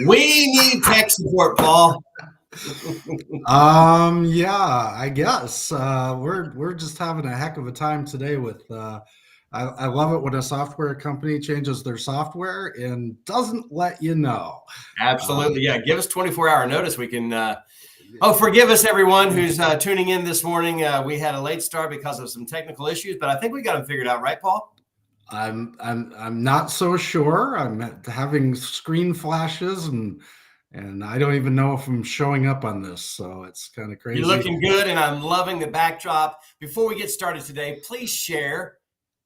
We need tech support, Paul. Yeah, I guess we're just having a heck of a time today with. I love it when a software company changes their software and doesn't let you know. Absolutely, yeah. Give us 24-hour notice. We can. Forgive us, everyone who's tuning in this morning. We had a late start because of some technical issues, but I think we got them figured out, right, Paul? I'm not so sure. I'm having screen flashes and I don't even know if I'm showing up on this, so it's kind of crazy. You're looking good, and I'm loving the backdrop. Before we get started today, please share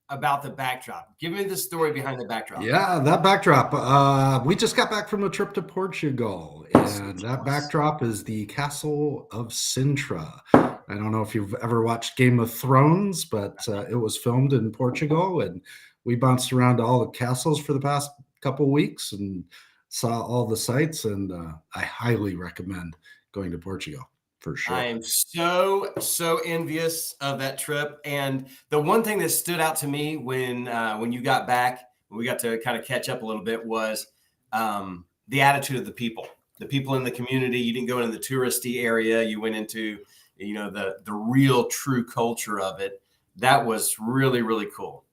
about the backdrop. Give me the story behind the backdrop. Yeah, that backdrop. We just got back from a trip to Portugal, and that backdrop is the Castle of Sintra. I don't know if you've ever watched Game of Thrones, but it was filmed in Portugal, and we bounced around to all the castles for the past couple weeks and saw all the sights, and I highly recommend going to Portugal for sure. I am so envious of that trip. And the one thing that stood out to me when you got back, we got to kind of catch up a little bit, was the attitude of the people in the community. You didn't go into the touristy area. You went into, the real true culture of it. That was really, really cool.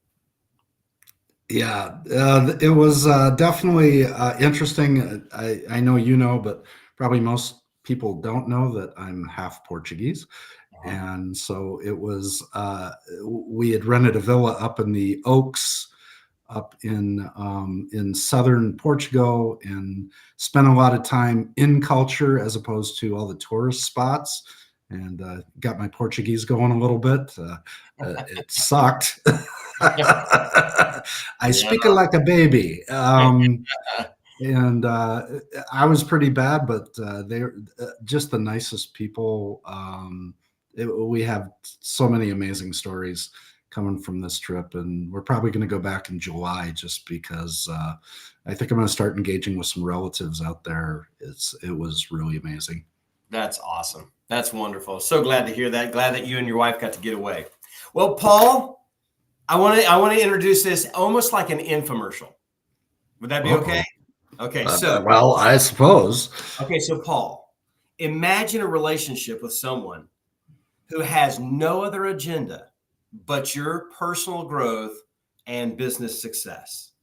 Yeah, it was definitely interesting. I know, but probably most people don't know that I'm half Portuguese. And so it was, we had rented a villa up in the Oaks up in southern Portugal and spent a lot of time in culture as opposed to all the tourist spots, and got my Portuguese going a little bit. It sucked. I speak it like a baby. And I was pretty bad, but they're just the nicest people. We have so many amazing stories coming from this trip, and we're probably going to go back in July just because I think I'm going to start engaging with some relatives out there. It was really amazing. That's awesome. That's wonderful. So glad to hear that. Glad that you and your wife got to get away. Well, Paul, I want to introduce this almost like an infomercial. Would that be okay? Okay, so well, I suppose. Okay, so Paul, imagine a relationship with someone who has no other agenda but your personal growth and business success.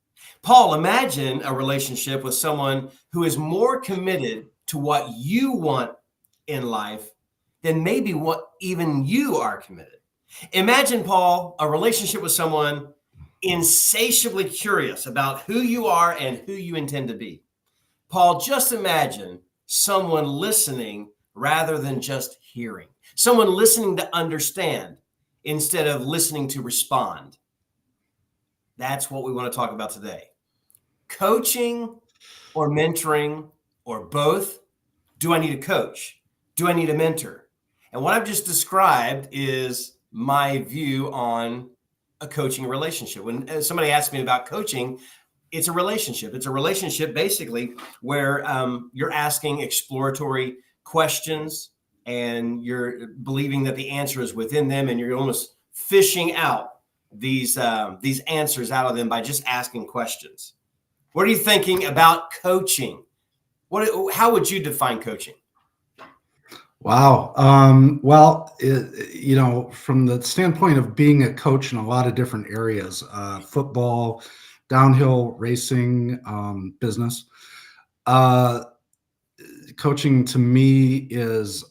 Paul, imagine a relationship with someone who is more committed to what you want in life than maybe what even you are committed. Imagine, Paul, a relationship with someone insatiably curious about who you are and who you intend to be. Paul, just imagine someone listening rather than just hearing, someone listening to understand instead of listening to respond. That's what we want to talk about today. Coaching or mentoring or both. Do I need a coach? Do I need a mentor? And what I've just described is my view on a coaching relationship. When somebody asks me about coaching, it's a relationship. It's a relationship basically where you're asking exploratory questions and you're believing that the answer is within them, and you're almost fishing out these answers out of them by just asking questions. What are you thinking about coaching? How would you define coaching? Wow. Well, from the standpoint of being a coach in a lot of different areas, football, downhill racing, business, coaching to me is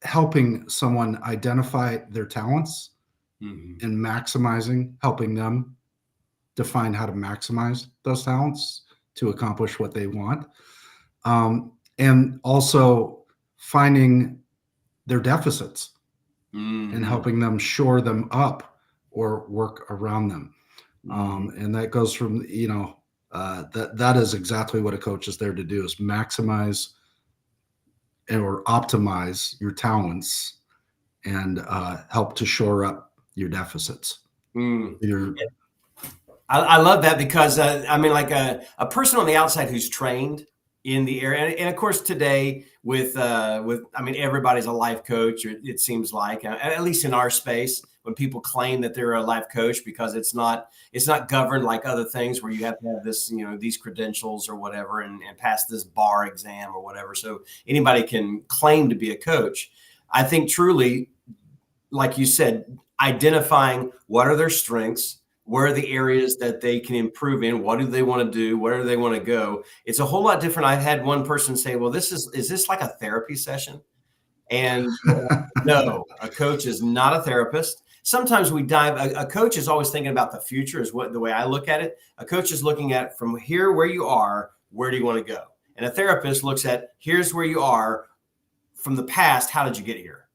helping someone identify their talents and helping them define how to maximize those talents to accomplish what they want. And also finding their deficits and helping them shore them up or work around them. And that goes from, that is exactly what a coach is there to do, is maximize or optimize your talents and help to shore up your deficits. I love that because like a person on the outside who's trained in the area, and of course today with everybody's a life coach. It seems like, at least in our space, when people claim that they're a life coach, because it's not governed like other things where you have to have this, these credentials or whatever, and pass this bar exam or whatever. So anybody can claim to be a coach. I think truly, like you said, identifying what are their strengths, where are the areas that they can improve in, what do they want to do, where do they want to go. It's a whole lot different. I've had one person say, well, is this like a therapy session? And no, a coach is not a therapist. Sometimes we dive, a coach is always thinking about the future, is what the way I look at it. A coach is looking at from here where you are, where do you want to go? And a therapist looks at here's where you are from the past, how did you get here?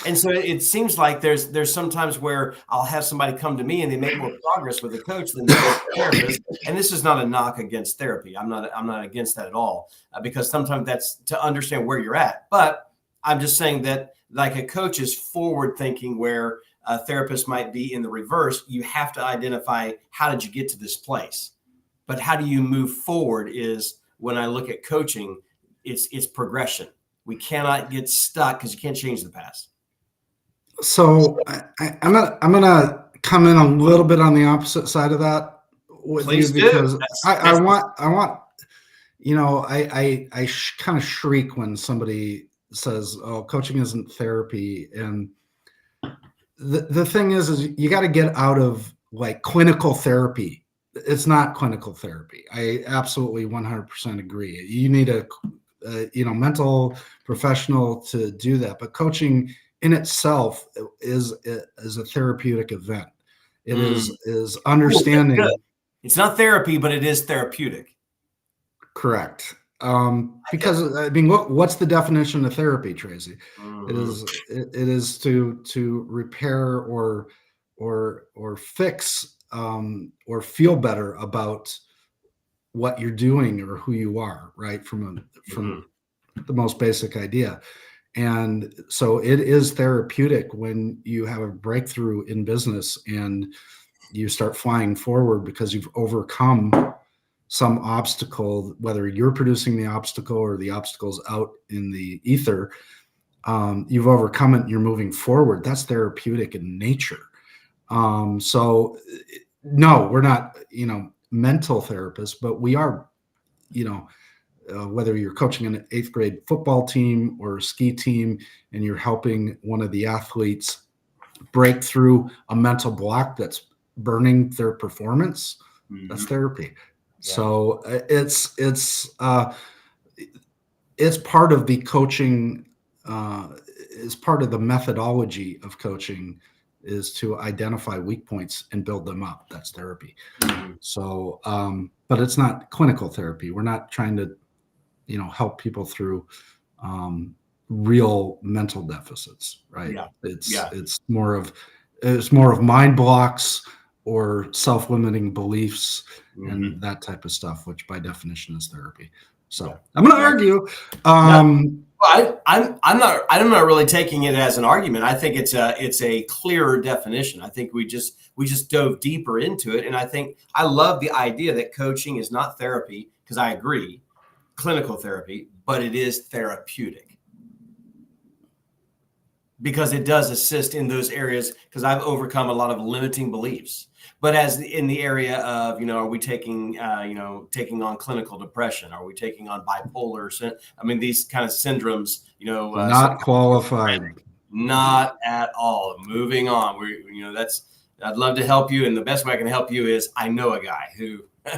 And so it seems like there's sometimes where I'll have somebody come to me and they make more progress with a coach than they do with a therapist. And this is not a knock against therapy. I'm not against that at all, because sometimes that's to understand where you're at. But I'm just saying that like a coach is forward thinking, where a therapist might be in the reverse. You have to identify, how did you get to this place? But how do you move forward is, when I look at coaching, it's progression. We cannot get stuck because you can't change the past. So I'm gonna come in a little bit on the opposite side of that with Please you, because do. I want I kind of shriek when somebody says, "Oh, coaching isn't therapy." And the thing is you got to get out of like clinical therapy. It's not clinical therapy. I absolutely 100% agree. You need a mental professional to do that, but coaching in itself is a therapeutic event. It is understanding. It's not therapy, but it is therapeutic. Correct. Because I mean, what's the definition of therapy, Tracy? It is to repair or fix or feel better about what you're doing or who you are, right? From the most basic idea. And so it is therapeutic when you have a breakthrough in business and you start flying forward because you've overcome some obstacle, whether you're producing the obstacle or the obstacle's out in the ether. You've overcome it and you're moving forward. That's therapeutic in nature. So no, we're not, mental therapists, but we are, whether you're coaching an 8th grade football team or a ski team and you're helping one of the athletes break through a mental block that's burning their performance, that's therapy. Yeah. So it's part of the coaching, is part of the methodology of coaching, is to identify weak points and build them up. That's therapy. So, but it's not clinical therapy. We're not trying to, help people through real mental deficits, right? Yeah. It's more of mind blocks or self-limiting beliefs and that type of stuff, which by definition is therapy. So I'm going to argue. I'm not really taking it as an argument. I think it's a clearer definition. I think we just dove deeper into it, and I love the idea that coaching is not therapy, because I agree, clinical therapy, but it is therapeutic, because it does assist in those areas, because I've overcome a lot of limiting beliefs. But as in the area of, are we taking on clinical depression? Are we taking on bipolar? I mean, these kind of syndromes, not qualified. Not at all. Moving on. I'd love to help you. And the best way I can help you is I know a guy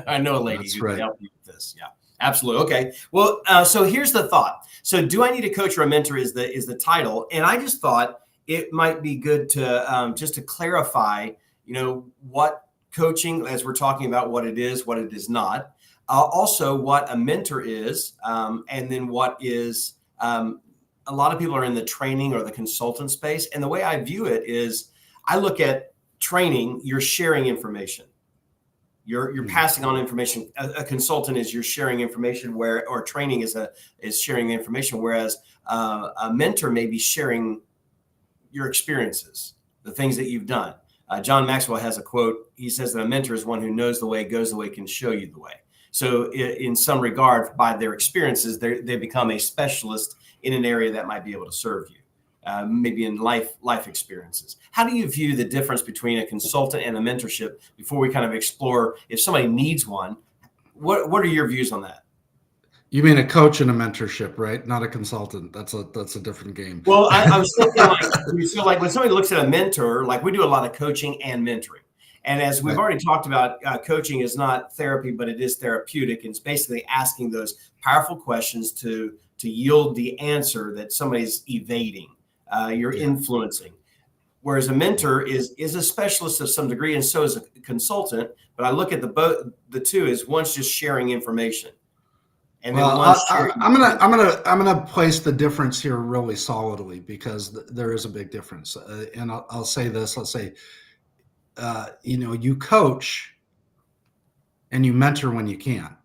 I know a lady who can help you with this. Yeah, absolutely. Okay. Well, so here's the thought. So do I need a coach or a mentor is the title. And I just thought it might be good to just to clarify, what coaching, as we're talking about what it is not, also what a mentor is, and then what is, a lot of people are in the training or the consultant space. And the way I view it is, I look at training, you're sharing information. You're passing on information. A consultant is you're sharing information, or training is sharing the information. Whereas a mentor may be sharing your experiences, the things that you've done. John Maxwell has a quote. He says that a mentor is one who knows the way, goes the way, can show you the way. So in some regard, by their experiences, they become a specialist in an area that might be able to serve you. maybe in life experiences. How do you view the difference between a consultant and a mentorship before we kind of explore if somebody needs one? What are your views on that? You mean a coach and a mentorship, right? Not a consultant. That's a different game. Well, I was thinking like when somebody looks at a mentor, like we do a lot of coaching and mentoring. And as we've already talked about, coaching is not therapy, but it is therapeutic. And it's basically asking those powerful questions to yield the answer that somebody's evading, you're influencing. Whereas a mentor is a specialist of some degree, and so is a consultant. But I look at the two as one's just sharing information. And then I'm gonna place the difference here really solidly because there is a big difference. And I'll say this. Let's say, you coach and you mentor when you can,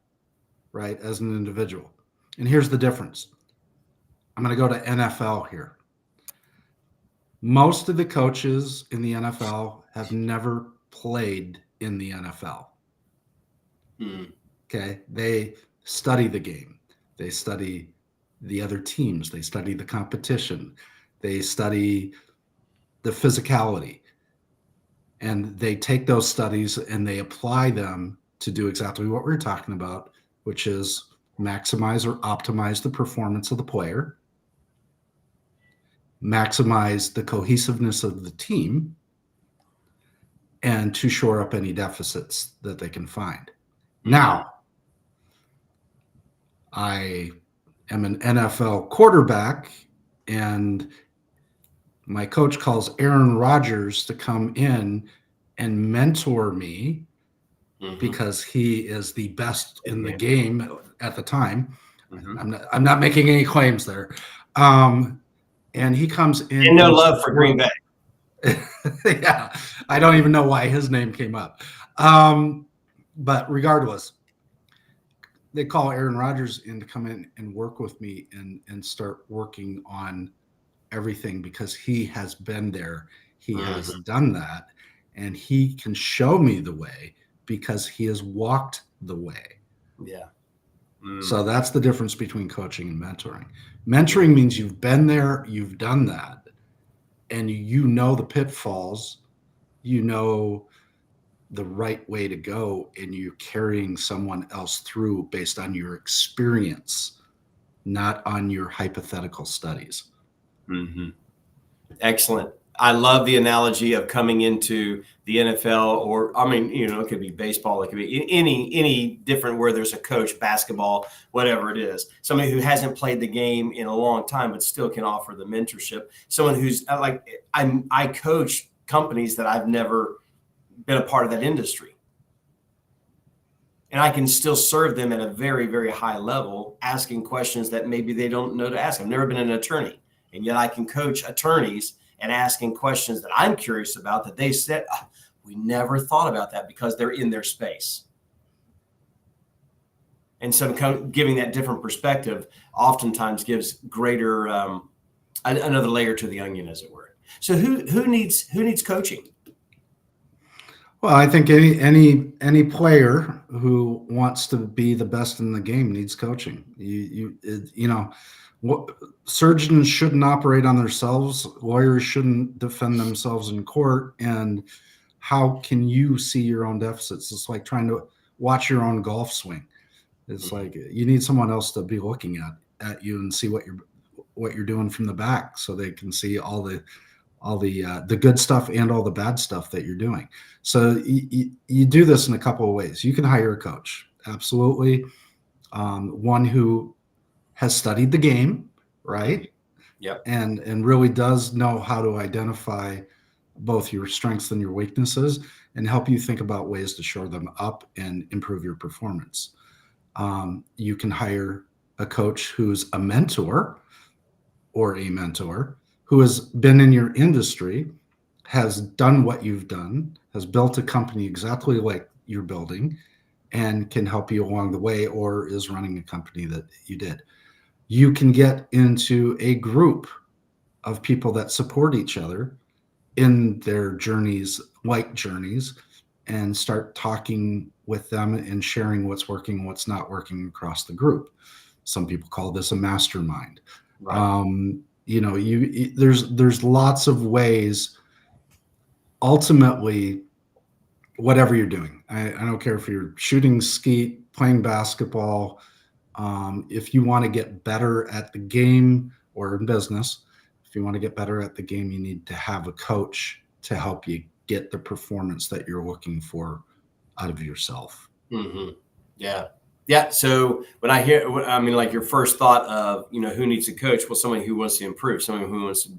right? As an individual. And here's the difference. I'm going to go to NFL here. Most of the coaches in the NFL have never played in the NFL. Okay. They study the game. They study the other teams. They study the competition. They study the physicality. And they take those studies and they apply them to do exactly what we're talking about, which is maximize or optimize the performance of the player, maximize the cohesiveness of the team, and to shore up any deficits that they can find. Now, I am an NFL quarterback, and my coach calls Aaron Rodgers to come in and mentor me because he is the best in the game at the time. I'm not making any claims there. And he comes in. And no love for Green Bay. Yeah, I don't even know why his name came up. But regardless, they call Aaron Rodgers in to come in and work with me and start working on everything because he has been there. He has done that, and he can show me the way because he has walked the way. Yeah. So that's the difference between coaching and mentoring. Mentoring means you've been there, you've done that, and you know the pitfalls, you know the right way to go, and you're carrying someone else through based on your experience, not on your hypothetical studies. Excellent. I love the analogy of coming into the NFL, or I mean, it could be baseball, it could be any different where there's a coach, basketball, whatever it is. Somebody who hasn't played the game in a long time, but still can offer the mentorship. Someone who's like, I coach companies that I've never been a part of that industry. And I can still serve them at a very, very high level, asking questions that maybe they don't know to ask. I've never been an attorney, and yet I can coach attorneys and asking questions that I'm curious about that they said, we never thought about that because they're in their space. And so giving that different perspective oftentimes gives greater, another layer to the onion, as it were. So who needs coaching? Well, I think any player who wants to be the best in the game needs coaching. Surgeons shouldn't operate on themselves. Lawyers shouldn't defend themselves in court. And how can you see your own deficits? It's like trying to watch your own golf swing. It's like you need someone else to be looking at you and see what you're doing from the back, so they can see all the good stuff and all the bad stuff that you're doing. So you do this in a couple of ways. You can hire a coach, absolutely, one who has studied the game, right? Yep. And really does know how to identify both your strengths and your weaknesses and help you think about ways to shore them up and improve your performance. You can hire a coach who's a mentor or a mentor who has been in your industry, has done what you've done, has built a company exactly like you're building, and can help you along the way, or is running a company that you did. You can get into a group of people that support each other in their journeys, and start talking with them and sharing what's working, what's not working across the group. Some people call this a mastermind. Right. there's lots of ways. Ultimately, whatever you're doing, I don't care if you're shooting skeet, playing basketball. If you want to get better at the game or in business, if you want to get better at the game, you need to have a coach to help you get the performance that you're looking for out of yourself. Mm-hmm. Yeah. Yeah. So when I hear, like your first thought of, who needs a coach? Well, somebody who wants to improve, somebody who wants to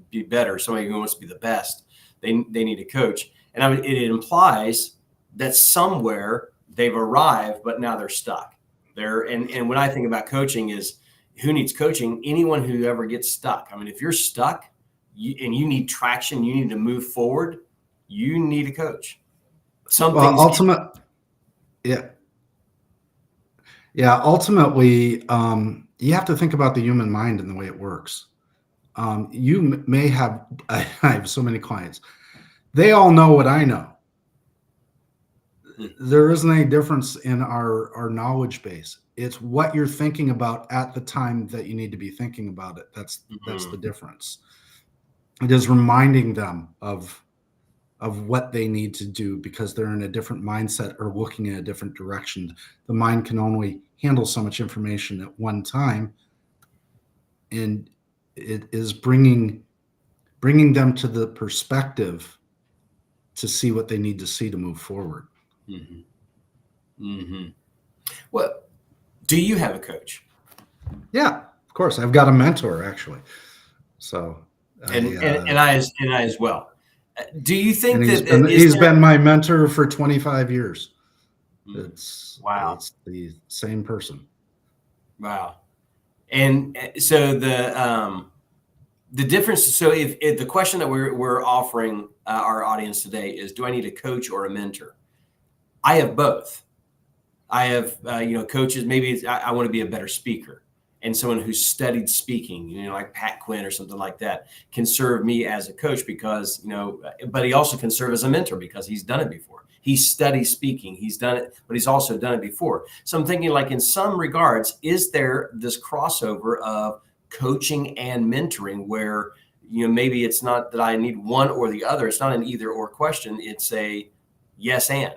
be better, somebody who wants to be the best. They need a coach. And it implies that somewhere they've arrived, but now they're stuck there. And when I think about coaching is who needs coaching? Anyone who ever gets stuck. If you're stuck and you need traction, you need to move forward, you need a coach. Ultimately, you have to think about the human mind and the way it works. You may have, I have so many clients, they all know what I know. There isn't any difference in our knowledge base. It's what you're thinking about at the time that you need to be thinking about it. That's the difference. It is reminding them of what they need to do because they're in a different mindset or looking in a different direction. The mind can only handle so much information at one time, and it is bringing them to the perspective to see what they need to see to move forward. Mm-hmm. Mm-hmm. Well, do you have a coach? Yeah, of course. I've got a mentor actually. So, and I as well. Do you think he's been my mentor for 25 years? It's the same person. Wow. And so the difference. So if the question that we're offering our audience today is, do I need a coach or a mentor? I have both. I have coaches. Maybe I want to be a better speaker, and someone who's studied speaking, like Pat Quinn or something like that, can serve me as a coach because but he also can serve as a mentor because he's done it before. He studies speaking. He's done it, but he's also done it before. So I'm thinking, like, in some regards, is there this crossover of coaching and mentoring where, maybe it's not that I need one or the other. It's not an either or question. It's a yes and.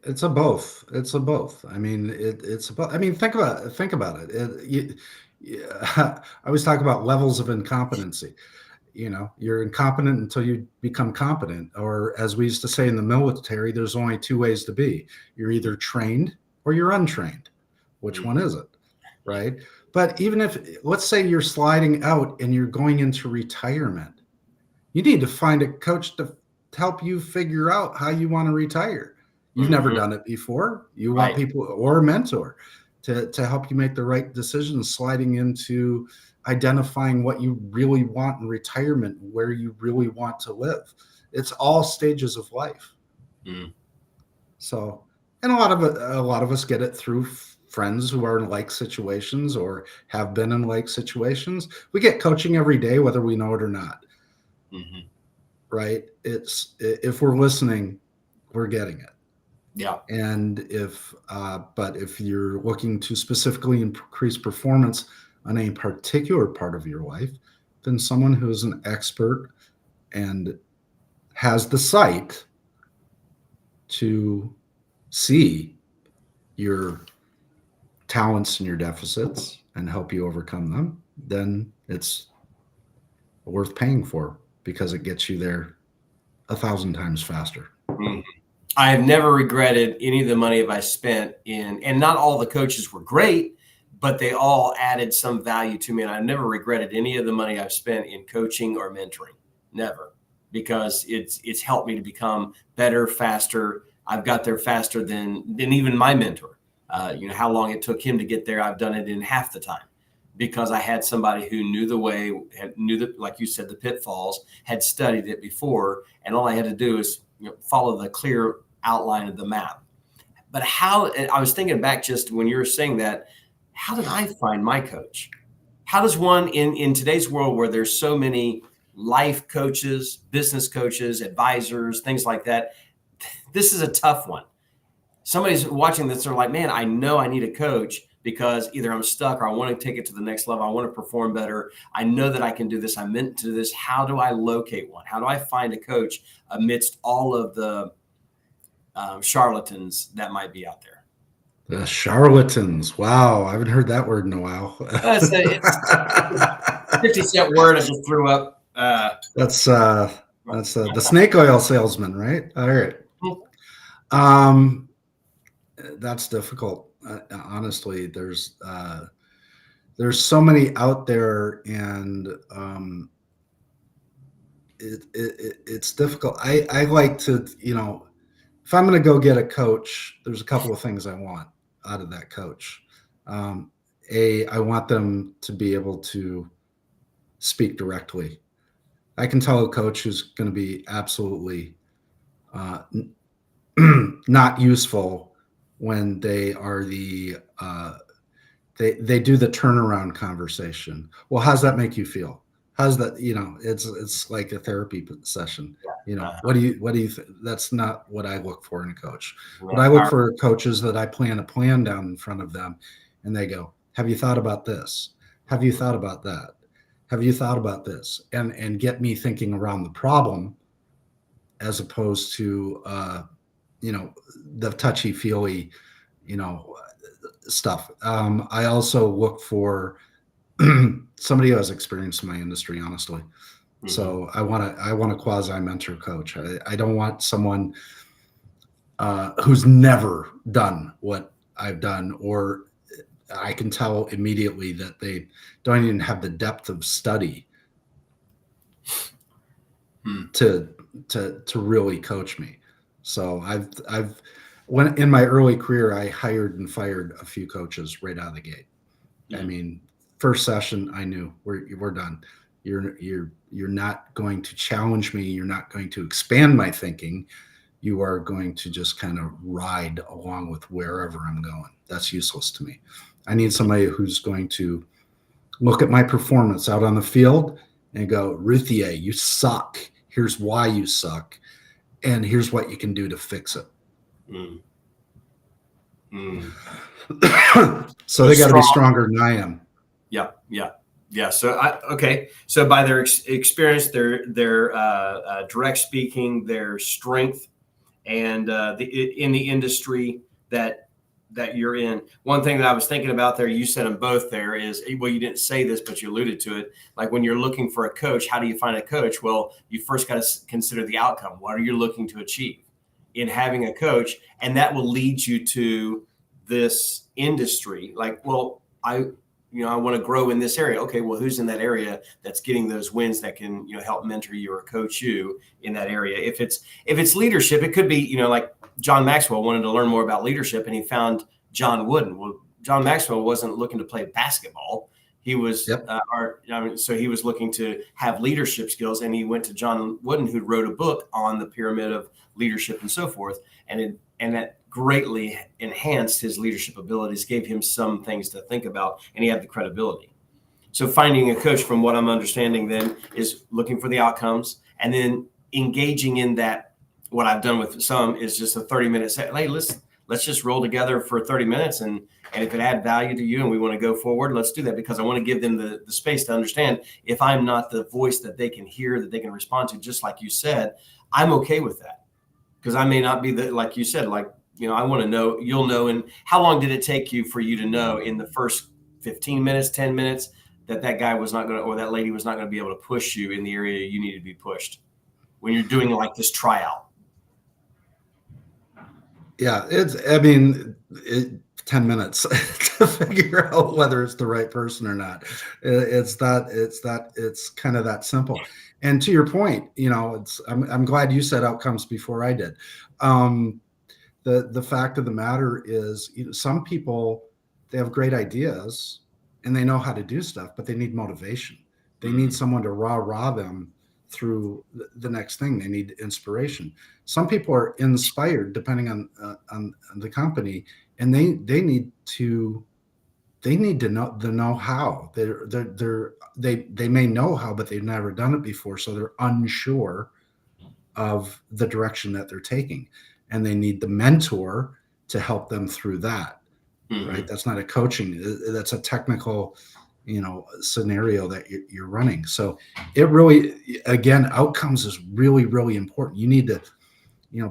It's a both. It's a both. It's a both. Think about it. I always talk about levels of incompetency. You're incompetent until you become competent, or as we used to say in the military, there's only two ways to be. You're either trained or you're untrained. Which one is it? Right. But even if, let's say you're sliding out and you're going into retirement, you need to find a coach to help you figure out how you want to retire. You've never done it before. You want people or a mentor to help you make the right decisions, sliding into identifying what you really want in retirement, where you really want to live. It's all stages of life. So, and a lot of us get it through friends who are in like situations or have been in like situations. We get coaching every day, whether we know it or not. Right? It's, if we're listening, we're getting it. Yeah. And but if you're looking to specifically increase performance on a particular part of your life, then someone who is an expert and has the sight to see your talents and your deficits and help you overcome them, then it's worth paying for because it gets you there 1,000 times faster. I have never regretted any of the money that I spent in, and not all the coaches were great, but they all added some value to me. And I've never regretted any of the money I've spent in coaching or mentoring. Never, because it's helped me to become better, faster. I've got there faster than even my mentor. How long it took him to get there, I've done it in half the time because I had somebody who knew the way, like you said, the pitfalls, had studied it before. And all I had to do is follow the clear outline of the map. But I was thinking back just when you were saying that, how did I find my coach? How does one in today's world where there's so many life coaches, business coaches, advisors, things like that, this is a tough one. Somebody's watching this, they're like, man, I know I need a coach, because either I'm stuck or I want to take it to the next level. I want to perform better. I know that I can do this. I'm meant to do this. How do I locate one? How do I find a coach amidst all of the charlatans that might be out there? The charlatans. Wow, I haven't heard that word in a while. It's a 50-cent word I just threw up. That's the snake oil salesman, right? All right. That's difficult. Honestly, there's so many out there, and it's difficult. I like to, if I'm going to go get a coach, there's a couple of things I want out of that coach. I want them to be able to speak directly. I can tell a coach who's going to be absolutely not useful when they are they do the turnaround conversation. Well, how's that make you feel? How's that? It's like a therapy session. What do you think? That's not what I look for in a coach. What I look for coaches that I plan a plan down in front of them, and they go, "Have you thought about this? Have you thought about that? Have you thought about this?" And get me thinking around the problem, as opposed to the touchy-feely, stuff. I also look for somebody who has experience in my industry, honestly. Mm-hmm. So I want a quasi mentor coach. I don't want someone who's never done what I've done, or I can tell immediately that they don't even have the depth of study to really coach me. So when in my early career, I hired and fired a few coaches right out of the gate. I mean, first session, I knew we're done. You're not going to challenge me. You're not going to expand my thinking. You are going to just kind of ride along with wherever I'm going. That's useless to me. I need somebody who's going to look at my performance out on the field and go, "Ruthier, you suck. Here's why you suck. And here's what you can do to fix it." So they got to be stronger than I am. Yeah. So by their experience, their direct speaking, their strength, and in the industry that you're in. One thing that I was thinking about there, you said them both there, is, well, you didn't say this, but you alluded to it. Like, when you're looking for a coach, how do you find a coach? Well, you first got to consider the outcome. What are you looking to achieve in having a coach? And that will lead you to this industry. Like, well, I want to grow in this area. Okay, well, who's in that area that's getting those wins that can, help mentor you or coach you in that area? If it's leadership, it could be, like John Maxwell wanted to learn more about leadership, and he found John Wooden. Well, John Maxwell wasn't looking to play basketball. He was, so he was looking to have leadership skills, and he went to John Wooden, who wrote a book on the pyramid of leadership and so forth, and that greatly enhanced his leadership abilities, gave him some things to think about, and he had the credibility. So finding a coach, from what I'm understanding then, is looking for the outcomes, and then engaging in that. What I've done with some is just a 30-minute set. Hey, let's just roll together for 30 minutes. And if it add value to you and we want to go forward, let's do that, because I want to give them the space to understand, if I'm not the voice that they can hear, that they can respond to, just like you said, I'm okay with that. Because I may not be like you said, I want to know, you'll know. And how long did it take you for you to know in the first 15 minutes, 10 minutes, that guy was not going to, or that lady was not going to be able to push you in the area you needed to be pushed when you're doing like this tryout? Yeah, 10 minutes to figure out whether it's the right person or not. It's kind of that simple. And to your point, I'm glad you said outcomes before I did. The fact of the matter is, some people, they have great ideas and they know how to do stuff, but they need motivation. They need someone to rah them through the next thing. They need inspiration. Some people are inspired, depending on the company, and they need to know the know-how. They may know how, but they've never done it before, so they're unsure of the direction that they're taking, and they need the mentor to help them through that. right? That's not a coaching. That's a technical, scenario that you're running. So it really, again, outcomes is really, really important. You need to,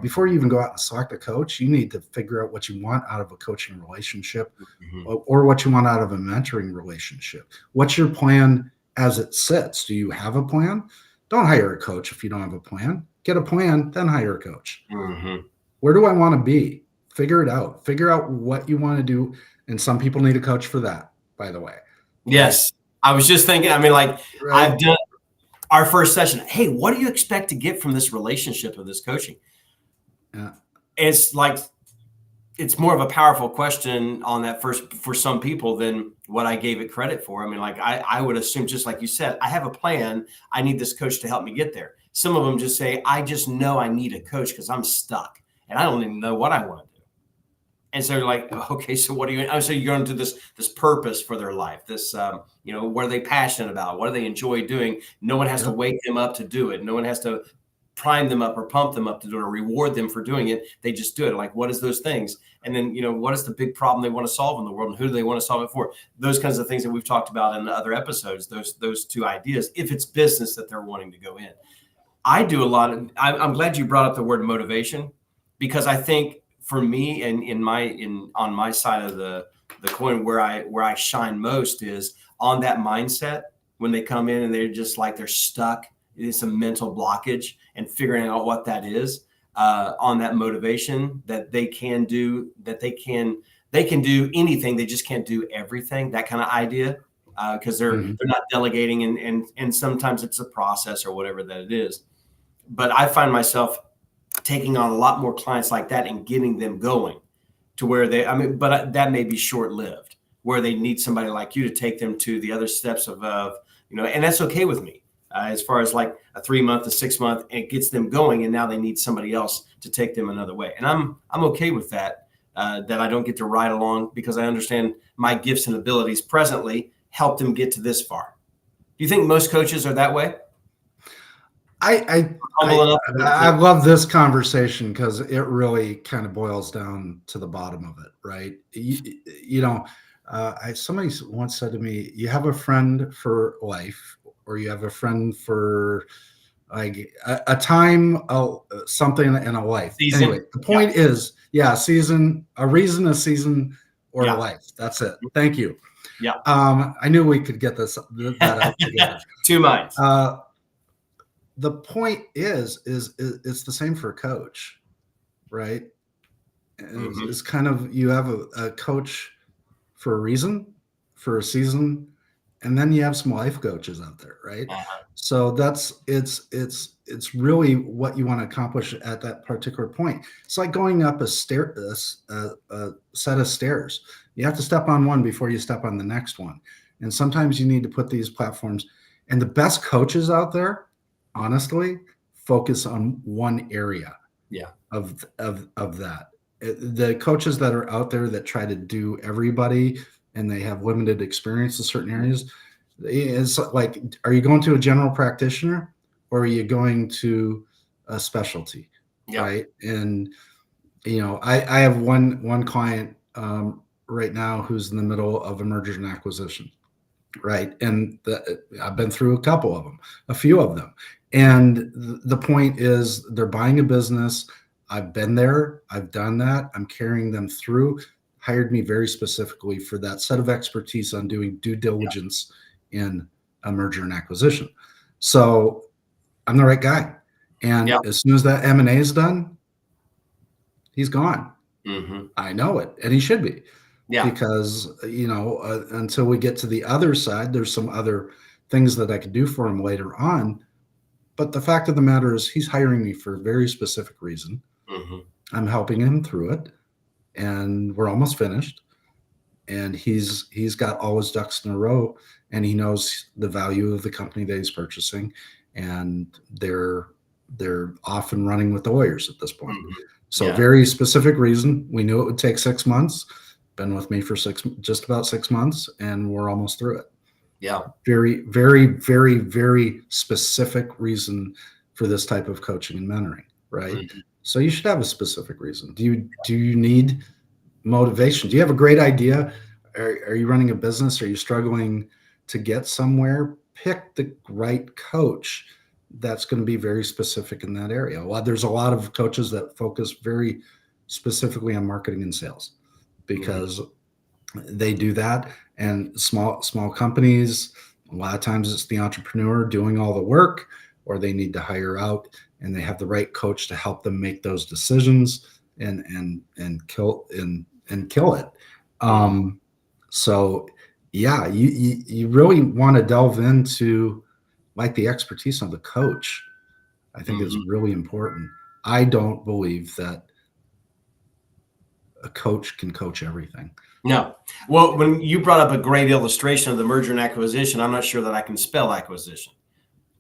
before you even go out and select a coach, you need to figure out what you want out of a coaching relationship, or what you want out of a mentoring relationship. What's your plan as it sits? Do you have a plan? Don't hire a coach if you don't have a plan. Get a plan, then hire a coach. Where do I want to be? Figure it out. Figure out what you want to do. And some people need a coach for that, by the way. Yes. I was just thinking, Right. I've done our first session. Hey, what do you expect to get from this relationship of this coaching? Yeah. It's like, it's more of a powerful question on that first for some people than what I gave it credit for. I would assume, just like you said, I have a plan. I need this coach to help me get there. Some of them just say, I just know I need a coach because I'm stuck and I don't even know what I want to do. And so you're like, okay, so what do you? So you're going to this purpose for their life. This, what are they passionate about? What do they enjoy doing? No one has to wake them up to do it. No one has to prime them up or pump them up to do it or reward them for doing it. They just do it. Like, what is those things? And then, what is the big problem they want to solve in the world, and who do they want to solve it for? Those kinds of things that we've talked about in the other episodes. Those two ideas. If it's business that they're wanting to go in, I do a lot of. I'm glad you brought up the word motivation, because I think, for me, and on my side of the coin, where I shine most is on that mindset when they come in and they're just like they're stuck. It's a mental blockage, and figuring out what that is, on that motivation that they can do anything. They just can't do everything. That kind of idea, because they're not delegating, and sometimes it's a process or whatever that it is. But I find myself taking on a lot more clients like that and getting them going to where but that may be short-lived, where they need somebody like you to take them to the other steps of and that's okay with me, as far as like a 3 month, a 6 month, and it gets them going. And now they need somebody else to take them another way. And I'm okay with that, that I don't get to ride along, because I understand my gifts and abilities presently help them get to this far. Do you think most coaches are that way? I love this conversation, because it really kind of boils down to the bottom of it, right? Somebody once said to me, you have a friend for life, or you have a friend for like a time, something in a life. Season. Anyway, the point is, season, a reason, a season, or a life. That's it. Thank you. Yeah. I knew we could get that out together. 2 minds. The point is it's the same for a coach, right? It's kind of, you have a coach for a reason, for a season, and then you have some life coaches out there, right? So it's really what you want to accomplish at that particular point. It's like going up a set of stairs. You have to step on one before you step on the next one. And sometimes you need to put these platforms, and the best coaches out there, honestly, focus on one area of that. The coaches that are out there that try to do everybody and they have limited experience in certain areas, it's like, are you going to a general practitioner, or are you going to a specialty? Right? And I have one client right now who's in the middle of a merger and acquisition, right? And I've been through a few of them. And the point is, they're buying a business. I've been there. I've done that. I'm carrying them through. Hired me very specifically for that set of expertise on doing due diligence in a merger and acquisition. So I'm the right guy. And as soon as that M&A is done, he's gone. I know it, and he should be. Because until we get to the other side, there's some other things that I could do for him later on. But the fact of the matter is, he's hiring me for a very specific reason. I'm helping him through it, and we're almost finished. And he's got all his ducks in a row, and he knows the value of the company that he's purchasing, and they're off and running with the lawyers at this point. So very specific reason. We knew it would take 6 months. Been with me for just about 6 months, and we're almost through it. Very, very, very, very specific reason for this type of coaching and mentoring, right? So you should have a specific reason. Do you need motivation. Do you have a great idea? Are you running a business? Are you struggling to get somewhere? Pick the right coach that's going to be very specific in that area. Well, there's a lot of coaches that focus very specifically on marketing and sales because they do that. And small companies, a lot of times it's the entrepreneur doing all the work, or they need to hire out, and they have the right coach to help them make those decisions and kill it. So yeah, you really want to delve into like the expertise of the coach. I think is really important. I don't believe that a coach can coach everything. No. Well, when you brought up a great illustration of the merger and acquisition, I'm not sure that I can spell acquisition.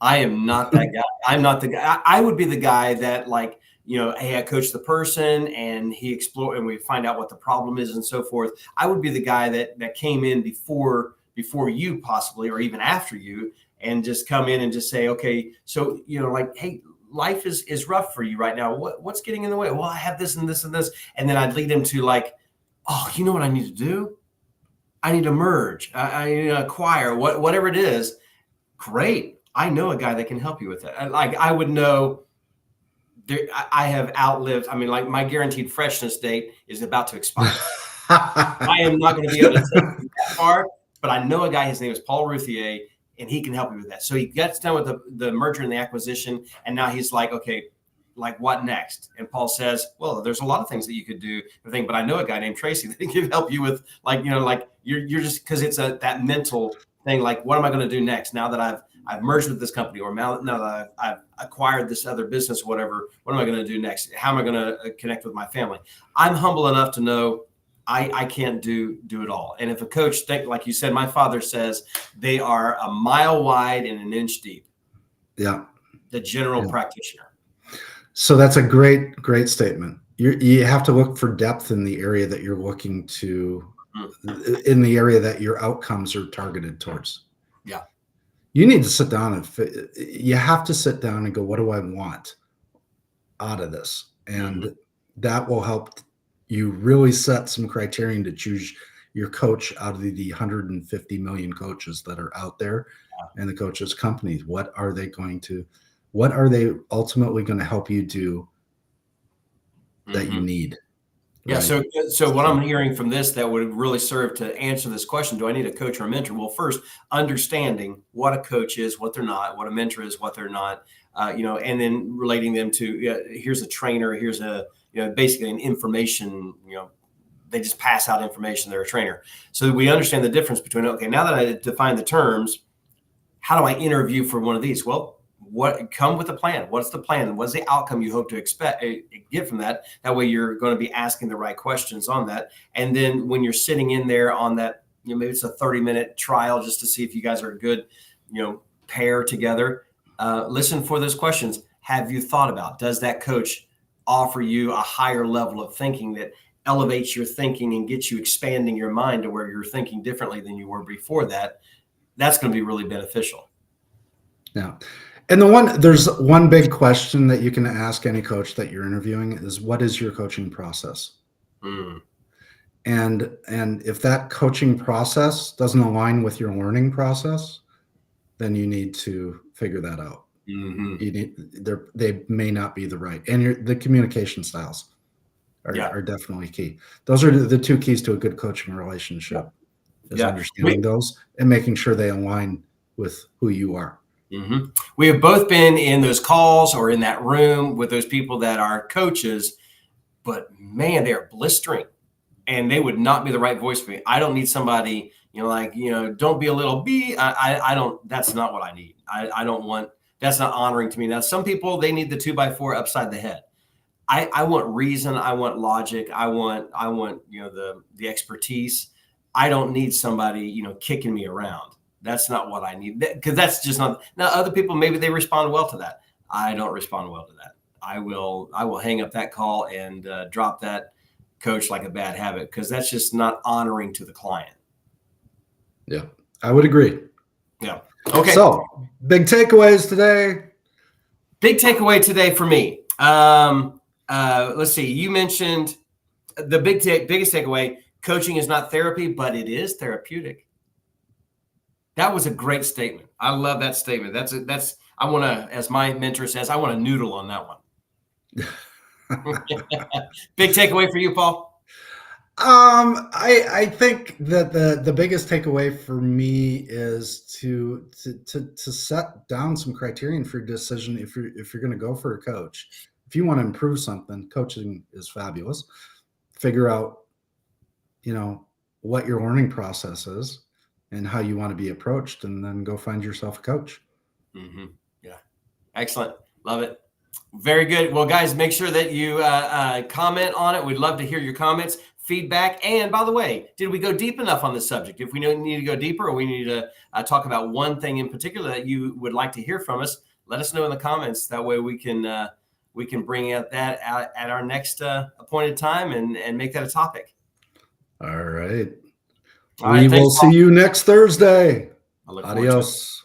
I am not that guy. I'm not the guy. I would be the guy that, like, hey, I coach the person and he explore and we find out what the problem is and so forth. I would be the guy that came in before you possibly, or even after you, and just come in and just say, okay, so, like, hey, life is rough for you right now. What's getting in the way? Well, I have this and this and this. And then I'd lead him to, like, oh, you know what I need to do? I need to merge. I need to acquire, whatever it is. Great. I know a guy that can help you with that. Like, I would know I have outlived, like, my guaranteed freshness date is about to expire. I am not going to be able to take you that far, but I know a guy, his name is Paul Routhier, and he can help you with that. So he gets done with the merger and the acquisition, and now he's like, okay, like, what next? And Paul says, well, there's a lot of things that you could do, but I know a guy named Tracy that can help you with, like, you're just, because it's that mental thing, like, what am I going to do next now that I've merged with this company, or now that I've acquired this other business, whatever, what am I going to do next? How am I going to connect with my family? I'm humble enough to know I can't do it all. And if a coach, like you said, my father says they are a mile wide and an inch deep. Yeah. The general practitioner. So that's a great statement. You have to look for depth in the area that you're looking to, in the area that your outcomes are targeted towards. Yeah. You need to sit down you have to sit down and go, what do I want out of this? And that will help you really set some criterion to choose your coach out of the 150 million coaches that are out there, and the coaches companies. What are they ultimately going to help you do that you need? Yeah. Right? So what I'm hearing from this that would really serve to answer this question, do I need a coach or a mentor? Well, first, understanding what a coach is, what they're not, what a mentor is, what they're not, and then relating them to, here's a trainer, here's basically an information, they just pass out information. They're a trainer. So we understand the difference between, okay, now that I define the terms, how do I interview for one of these? Well, come with a plan. What's the plan? What's the outcome you hope to get from that? That way you're going to be asking the right questions on that. And then when you're sitting in there on that, maybe it's a 30-minute trial just to see if you guys are a good, pair together. Listen for those questions. Have you thought about, does that coach offer you a higher level of thinking that elevates your thinking and gets you expanding your mind to where you're thinking differently than you were before that? That's going to be really beneficial. Yeah. And there's one big question that you can ask any coach that you're interviewing is, what is your coaching process? And if that coaching process doesn't align with your learning process, then you need to figure that out. They may not be the right, and the communication styles are definitely key. Those are the two keys to a good coaching relationship. Is understanding those and making sure they align with who you are. We have both been in those calls or in that room with those people that are coaches, but man, they're blistering, and they would not be the right voice for me. I don't need somebody, don't be a little bee. I don't. That's not what I need. I don't want. That's not honoring to me. Now, some people, they need the 2x4 upside the head. I want reason. I want logic. I want the expertise. I don't need somebody kicking me around. That's not what I need, because that's just not. Now, other people, maybe they respond well to that. I don't respond well to that. I will hang up that call and drop that coach like a bad habit, because that's just not honoring to the client. Yeah, I would agree. Yeah. Okay. So, big takeaways today. Big takeaway today for me. Let's see. You mentioned the biggest takeaway: coaching is not therapy, but it is therapeutic. That was a great statement. I love that statement. That's I want to, as my mentor says, I want to noodle on that one. Big takeaway for you, Paul? I think that the biggest takeaway for me is to set down some criterion for your decision if you're going to go for a coach. If you want to improve something, coaching is fabulous. Figure out, what your learning process is and how you want to be approached, and then go find yourself a coach. Mm-hmm. Yeah. Excellent. Love it. Very good. Well, guys, make sure that you comment on it. We'd love to hear your comments, feedback. And by the way, did we go deep enough on this subject? If we need to go deeper, or we need to talk about one thing in particular that you would like to hear from us, let us know in the comments. That way we can bring out that at our next appointed time and make that a topic. All right. All right. We will see you next Thursday. I look forward to it. Adios.